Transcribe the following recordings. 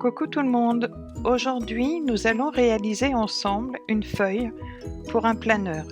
Coucou tout le monde! Aujourd'hui, nous allons réaliser ensemble une feuille pour un planeur.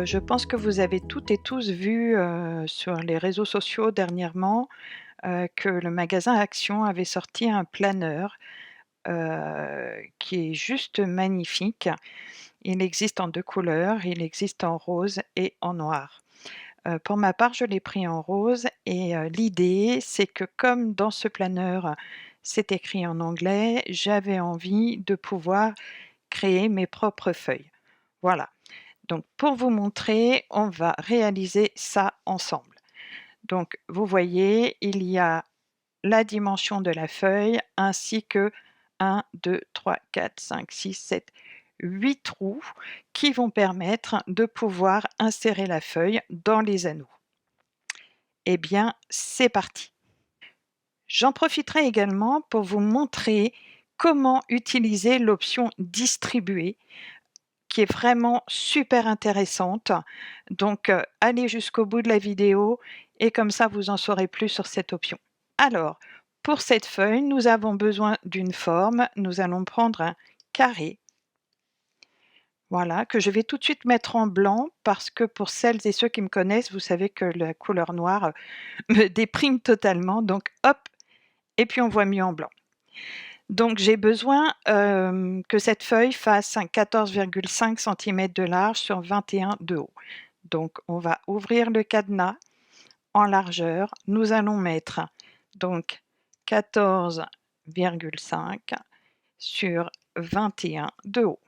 Je pense que vous avez toutes et tous vu sur les réseaux sociaux dernièrement que le magasin Action avait sorti un planeur qui est juste magnifique. Il existe en 2 couleurs, il existe en rose et en noir. Pour ma part, je l'ai pris en rose et l'idée, c'est que comme dans ce planeur, c'est écrit en anglais, j'avais envie de pouvoir créer mes propres feuilles. Voilà, donc pour vous montrer, on va réaliser ça ensemble. Donc vous voyez, il y a la dimension de la feuille ainsi que 1, 2, 3, 4, 5, 6, 7, 8 trous qui vont permettre de pouvoir insérer la feuille dans les anneaux. Eh bien, c'est parti! J'en profiterai également pour vous montrer comment utiliser l'option distribuer qui est vraiment super intéressante. Donc, allez jusqu'au bout de la vidéo et comme ça vous en saurez plus sur cette option. Alors, pour cette feuille, nous avons besoin d'une forme. Nous allons prendre un carré. Voilà, que je vais tout de suite mettre en blanc parce que pour celles et ceux qui me connaissent, vous savez que la couleur noire me déprime totalement. Donc hop, et puis on voit mieux en blanc. Donc j'ai besoin que cette feuille fasse un 14,5 cm de large sur 21 de haut. Donc on va ouvrir le cadenas en largeur. Nous allons mettre donc 14,5 sur 21 de haut.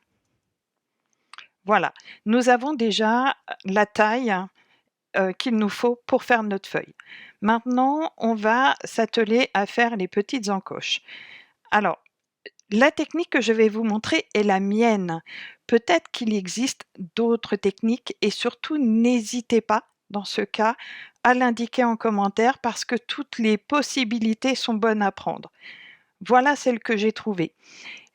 Voilà, nous avons déjà la taille qu'il nous faut pour faire notre feuille. Maintenant, on va s'atteler à faire les petites encoches. Alors, la technique que je vais vous montrer est la mienne. Peut-être qu'il existe d'autres techniques et surtout n'hésitez pas, dans ce cas, à l'indiquer en commentaire parce que toutes les possibilités sont bonnes à prendre. Voilà celle que j'ai trouvée.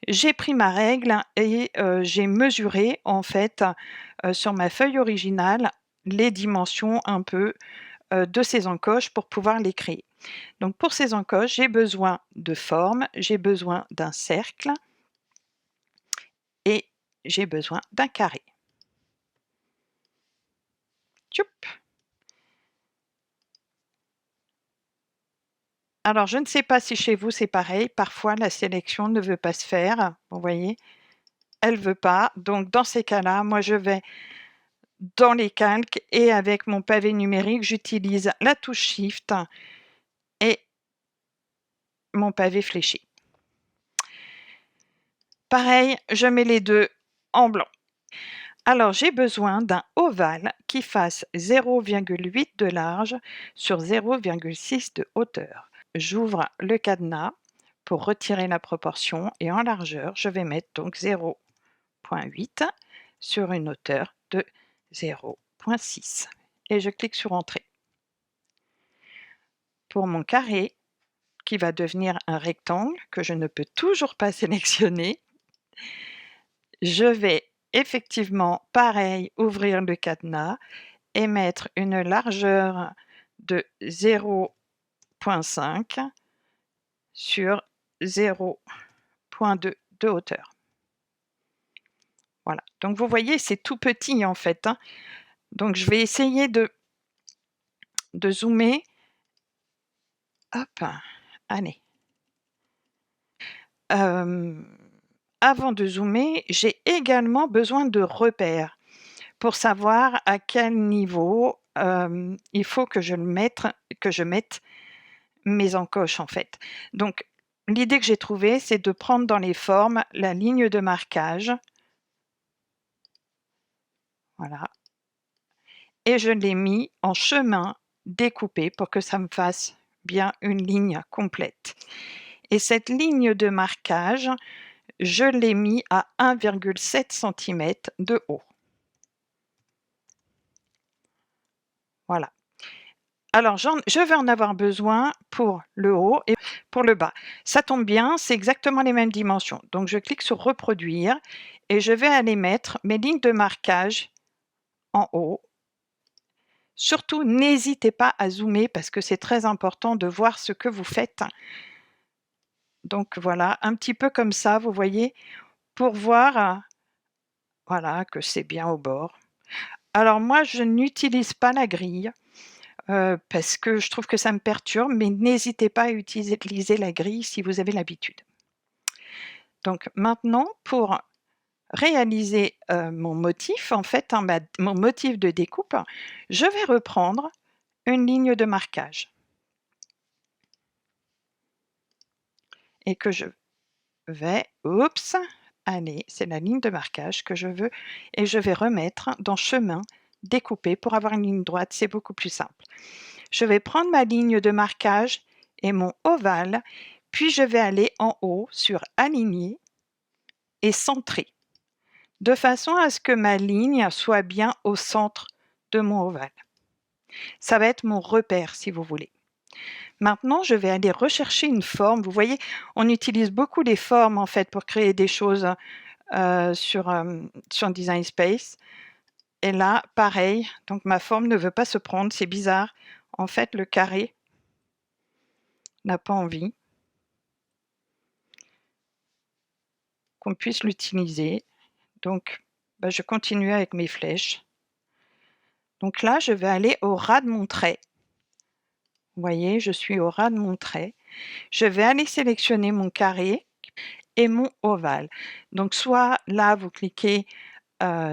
J'ai pris ma règle et j'ai mesuré en fait sur ma feuille originale les dimensions un peu de ces encoches pour pouvoir les créer. Donc pour ces encoches, j'ai besoin de forme, j'ai besoin d'un cercle et j'ai besoin d'un carré. Tchoup! Alors je ne sais pas si chez vous c'est pareil, parfois la sélection ne veut pas se faire, vous voyez? Elle ne veut pas, donc dans ces cas-là, moi je vais dans les calques et avec mon pavé numérique, j'utilise la touche Shift et mon pavé fléché. Pareil, je mets les deux en blanc. Alors j'ai besoin d'un ovale qui fasse 0,8 de large sur 0,6 de hauteur. J'ouvre le cadenas pour retirer la proportion et en largeur, je vais mettre donc 0,8 sur une hauteur de 0,6 et je clique sur Entrée. Pour mon carré, qui va devenir un rectangle que je ne peux toujours pas sélectionner, je vais effectivement, pareil, ouvrir le cadenas et mettre une largeur de 0,5 sur 0,2 de hauteur. Voilà, donc vous voyez, c'est tout petit en fait, hein. Donc je vais essayer de zoomer. Hop, allez. Avant de zoomer, j'ai également besoin de repères pour savoir à quel niveau il faut que je mette mes encoches en fait. Donc l'idée que j'ai trouvée, c'est de prendre dans les formes la ligne de marquage. Voilà. Et je l'ai mis en chemin découpé pour que ça me fasse bien une ligne complète. Et cette ligne de marquage, je l'ai mis à 1,7 cm de haut. Voilà. Alors, je vais en avoir besoin pour le haut et pour le bas. Ça tombe bien, c'est exactement les mêmes dimensions. Donc, je clique sur Reproduire et je vais aller mettre mes lignes de marquage en haut. Surtout, n'hésitez pas à zoomer parce que c'est très important de voir ce que vous faites. Donc voilà, un petit peu comme ça, vous voyez, pour voir, voilà, que c'est bien au bord. Alors moi, je n'utilise pas la grille, parce que je trouve que ça me perturbe, mais n'hésitez pas à utiliser la grille si vous avez l'habitude. Donc maintenant, pour réaliser, mon motif, en fait, hein, mon motif de découpe, je vais reprendre une ligne de marquage et que je vais, oups, allez, c'est la ligne de marquage que je veux et je vais remettre dans chemin découpé pour avoir une ligne droite, c'est beaucoup plus simple. Je vais prendre ma ligne de marquage et mon ovale, puis je vais aller en haut sur aligner et centrer, de façon à ce que ma ligne soit bien au centre de mon ovale. Ça va être mon repère si vous voulez. Maintenant, je vais aller rechercher une forme. Vous voyez, on utilise beaucoup les formes en fait pour créer des choses sur Design Space. Et là, pareil, donc ma forme ne veut pas se prendre, c'est bizarre. En fait, le carré n'a pas envie qu'on puisse l'utiliser. Donc, je continue avec mes flèches. Donc là, je vais aller au ras de mon trait. Vous voyez, je suis au ras de mon trait. Je vais aller sélectionner mon carré et mon ovale. Donc soit là, vous cliquez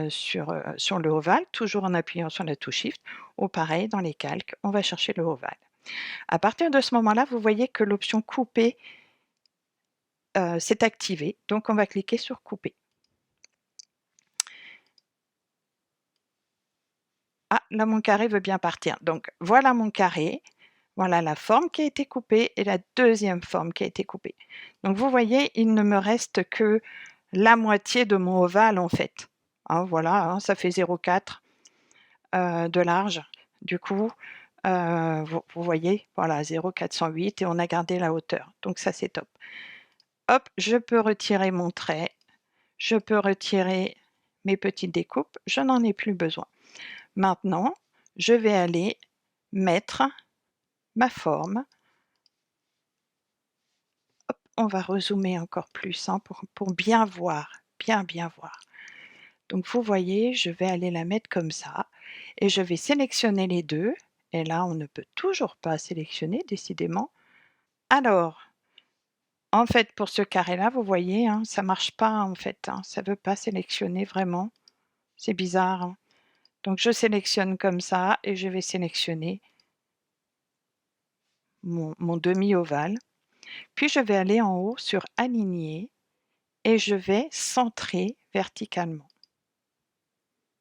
sur le ovale, toujours en appuyant sur la touche Shift, ou pareil, dans les calques, on va chercher le ovale. À partir de ce moment-là, vous voyez que l'option couper s'est activée, donc on va cliquer sur couper. Ah, là mon carré veut bien partir. Donc voilà mon carré, voilà la forme qui a été coupée et la deuxième forme qui a été coupée. Donc vous voyez, il ne me reste que la moitié de mon ovale en fait. Hein, voilà, hein, ça fait 0,4 de large. Du coup, vous voyez, voilà, 0,408 et on a gardé la hauteur. Donc ça, c'est top. Hop, je peux retirer mon trait. Je peux retirer mes petites découpes. Je n'en ai plus besoin. Maintenant, je vais aller mettre ma forme. Hop, on va rezoomer encore plus hein, pour bien voir, bien voir. Donc vous voyez, je vais aller la mettre comme ça et je vais sélectionner les deux. Et là, on ne peut toujours pas sélectionner, décidément. Alors, en fait, pour ce carré-là, vous voyez, hein, ça ne marche pas en fait. Hein, ça ne veut pas sélectionner vraiment. C'est bizarre. Hein. Donc je sélectionne comme ça et je vais sélectionner mon demi-ovale. Puis je vais aller en haut sur aligner et je vais centrer verticalement.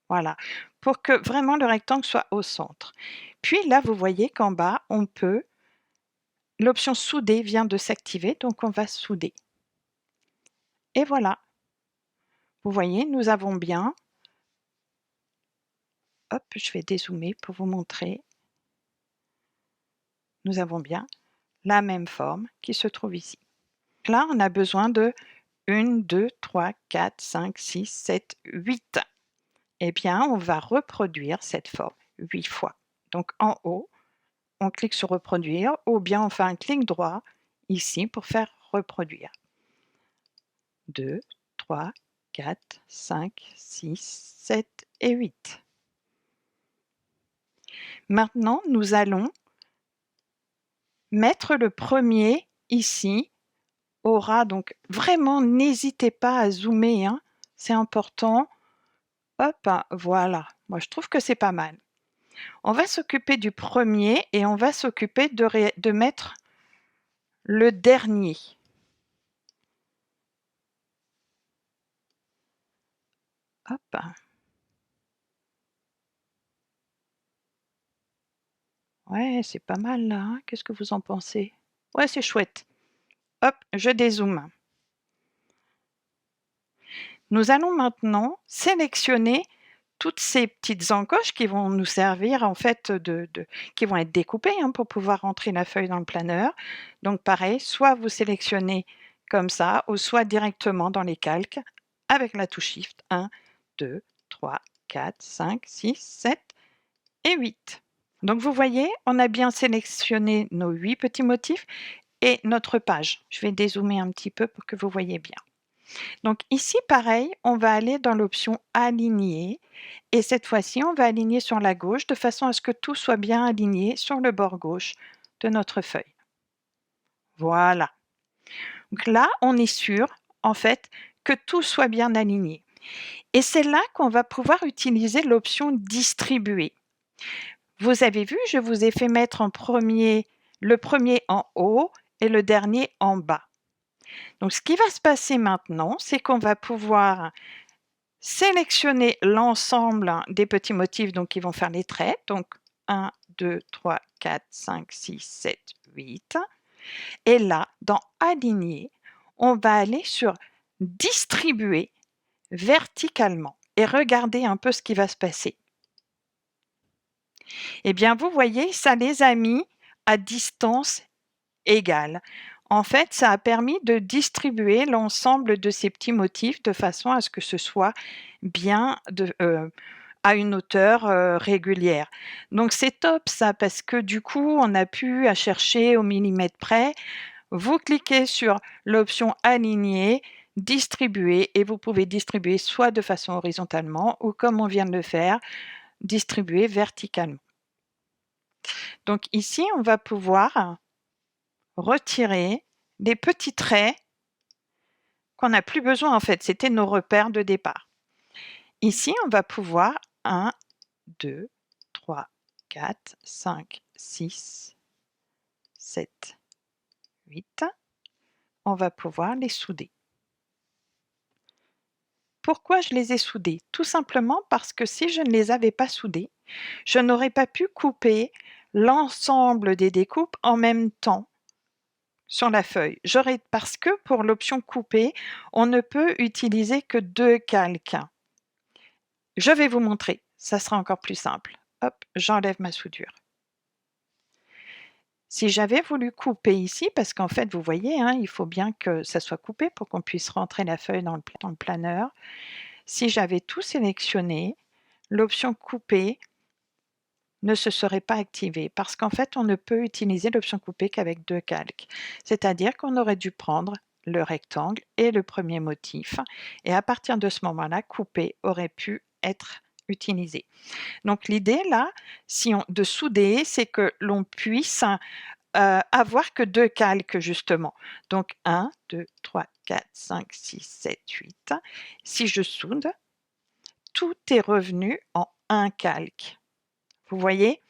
Voilà, pour que vraiment le rectangle soit au centre. Puis là, vous voyez qu'en bas, on peut, l'option souder vient de s'activer, donc on va souder. Et voilà. Vous voyez, nous avons bien, hop, je vais dézoomer pour vous montrer. Nous avons bien la même forme qui se trouve ici. Là, on a besoin de 1, 2, 3, 4, 5, 6, 7, 8. Eh bien, on va reproduire cette forme 8 fois. Donc en haut, on clique sur reproduire ou bien on fait un clic droit ici pour faire reproduire. 2, 3, 4, 5, 6, 7 et 8. Maintenant, nous allons mettre le premier ici au ras. Donc vraiment, n'hésitez pas à zoomer, hein, c'est important. Hop, voilà. Moi, je trouve que c'est pas mal. On va s'occuper du premier et on va s'occuper de mettre le dernier. Hop. Ouais, c'est pas mal là. Hein. Qu'est-ce que vous en pensez? Ouais, c'est chouette. Hop, je dézoome. Nous allons maintenant sélectionner toutes ces petites encoches qui vont nous servir en fait qui vont être découpées hein, pour pouvoir rentrer la feuille dans le planeur. Donc pareil, soit vous sélectionnez comme ça, ou soit directement dans les calques avec la touche Shift 1, 2, 3, 4, 5, 6, 7 et 8. Donc vous voyez, on a bien sélectionné nos 8 petits motifs et notre page. Je vais dézoomer un petit peu pour que vous voyez bien. Donc ici, pareil, on va aller dans l'option Aligner et cette fois-ci, on va aligner sur la gauche de façon à ce que tout soit bien aligné sur le bord gauche de notre feuille. Voilà. Donc là, on est sûr, en fait, que tout soit bien aligné. Et c'est là qu'on va pouvoir utiliser l'option Distribuer. Vous avez vu, je vous ai fait mettre le premier en haut et le dernier en bas. Donc ce qui va se passer maintenant, c'est qu'on va pouvoir sélectionner l'ensemble des petits motifs donc, qui vont faire les traits. Donc 1, 2, 3, 4, 5, 6, 7, 8. Et là, dans Aligner, on va aller sur Distribuer verticalement et regarder un peu ce qui va se passer. Eh bien, vous voyez, ça les a mis à distance égale. En fait, ça a permis de distribuer l'ensemble de ces petits motifs de façon à ce que ce soit bien à une hauteur régulière. Donc c'est top ça parce que du coup, on n'a plus à chercher au millimètre près. Vous cliquez sur l'option Aligner, Distribuer et vous pouvez distribuer soit de façon horizontalement ou comme on vient de le faire, distribuer verticalement. Donc ici, on va pouvoir retirer des petits traits qu'on n'a plus besoin en fait, c'était nos repères de départ. Ici, on va pouvoir 1, 2, 3, 4, 5, 6, 7, 8. On va pouvoir les souder. Pourquoi je les ai soudés? Tout simplement parce que si je ne les avais pas soudés, je n'aurais pas pu couper l'ensemble des découpes en même temps sur la feuille. Parce que pour l'option couper, on ne peut utiliser que 2 calques. Je vais vous montrer, ça sera encore plus simple. Hop, j'enlève ma soudure. Si j'avais voulu couper ici, parce qu'en fait, vous voyez, hein, il faut bien que ça soit coupé pour qu'on puisse rentrer la feuille dans le planeur. Si j'avais tout sélectionné, l'option couper ne se serait pas activée parce qu'en fait, on ne peut utiliser l'option couper qu'avec 2 calques. C'est-à-dire qu'on aurait dû prendre le rectangle et le premier motif et à partir de ce moment-là, couper aurait pu être utilisé. Donc l'idée là, de souder, c'est que l'on puisse avoir que 2 calques justement. Donc 1, 2, 3, 4, 5, 6, 7, 8. Si je soude, tout est revenu en un calque. Vous voyez?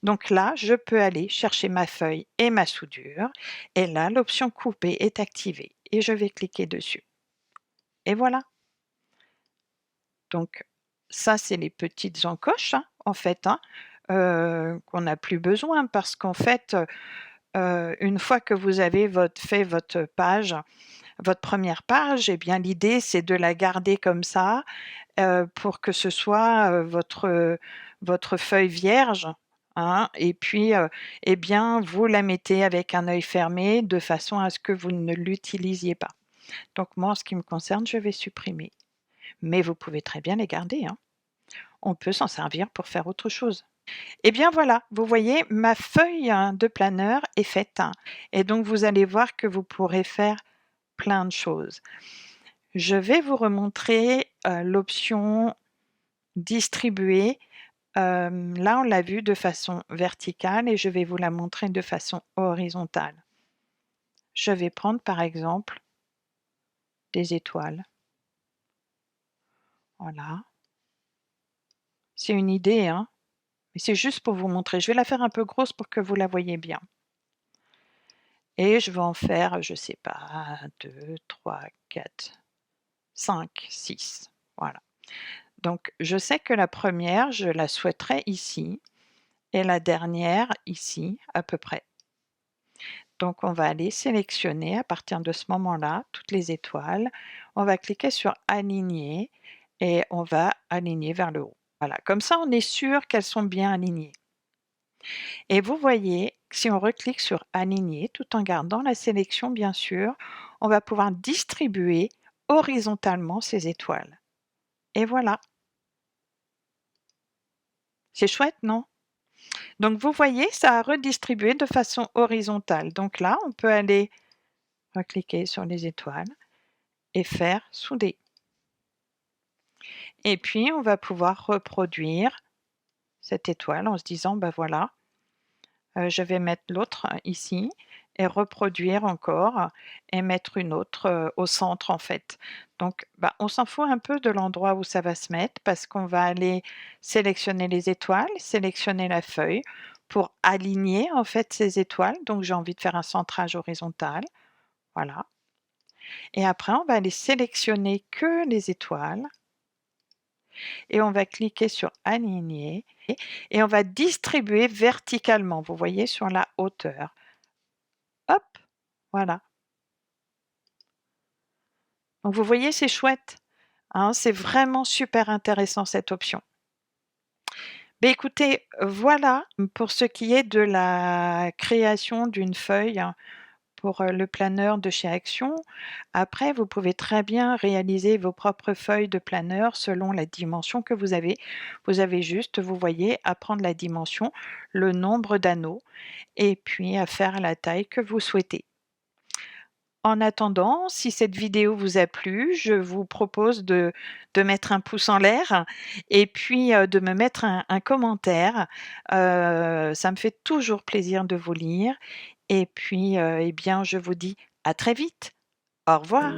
Donc là, je peux aller chercher ma feuille et ma soudure. Et là, l'option couper est activée. Et je vais cliquer dessus. Et voilà. Donc ça, c'est les petites encoches, hein, en fait, hein, qu'on n'a plus besoin parce qu'en fait, une fois que vous avez fait votre page, votre première page, eh bien l'idée c'est de la garder comme ça pour que ce soit votre feuille vierge. Hein, et puis, eh bien, vous la mettez avec un œil fermé de façon à ce que vous ne l'utilisiez pas. Donc moi, en ce qui me concerne, je vais supprimer. Mais vous pouvez très bien les garder. Hein. On peut s'en servir pour faire autre chose. Et bien voilà, vous voyez, ma feuille de planeur est faite. Et donc, vous allez voir que vous pourrez faire plein de choses. Je vais vous remontrer l'option distribuer. Là, on l'a vu de façon verticale et je vais vous la montrer de façon horizontale. Je vais prendre par exemple des étoiles. Voilà. C'est une idée, hein, mais c'est juste pour vous montrer. Je vais la faire un peu grosse pour que vous la voyez bien. Et je vais en faire, je ne sais pas, 2, 3, 4, 5, 6. Voilà. Donc, je sais que la première, je la souhaiterais ici et la dernière ici, à peu près. Donc, on va aller sélectionner à partir de ce moment-là toutes les étoiles. On va cliquer sur Aligner et on va aligner vers le haut. Voilà, comme ça, on est sûr qu'elles sont bien alignées. Et vous voyez, si on reclique sur Aligner, tout en gardant la sélection, bien sûr, on va pouvoir distribuer horizontalement ces étoiles. Et voilà. C'est chouette, non? Donc vous voyez, ça a redistribué de façon horizontale. Donc là, on peut aller recliquer sur les étoiles et faire souder. Et puis on va pouvoir reproduire cette étoile en se disant, ben voilà, je vais mettre l'autre ici et reproduire encore et mettre une autre au centre en fait. Donc on s'en fout un peu de l'endroit où ça va se mettre parce qu'on va aller sélectionner les étoiles, sélectionner la feuille pour aligner en fait ces étoiles. Donc j'ai envie de faire un centrage horizontal, voilà. Et après on va aller sélectionner que les étoiles et on va cliquer sur aligner et on va distribuer verticalement, vous voyez, sur la hauteur. Hop, voilà. Donc vous voyez, c'est chouette, hein, c'est vraiment super intéressant cette option. Mais écoutez, voilà pour ce qui est de la création d'une feuille pour le planeur de chez Action. Après, vous pouvez très bien réaliser vos propres feuilles de planeur selon la dimension que vous avez. Vous avez juste, vous voyez, à prendre la dimension, le nombre d'anneaux et puis à faire la taille que vous souhaitez. En attendant, si cette vidéo vous a plu, je vous propose de mettre un pouce en l'air et puis de me mettre un commentaire. Ça me fait toujours plaisir de vous lire et puis, eh bien, je vous dis à très vite. Au revoir.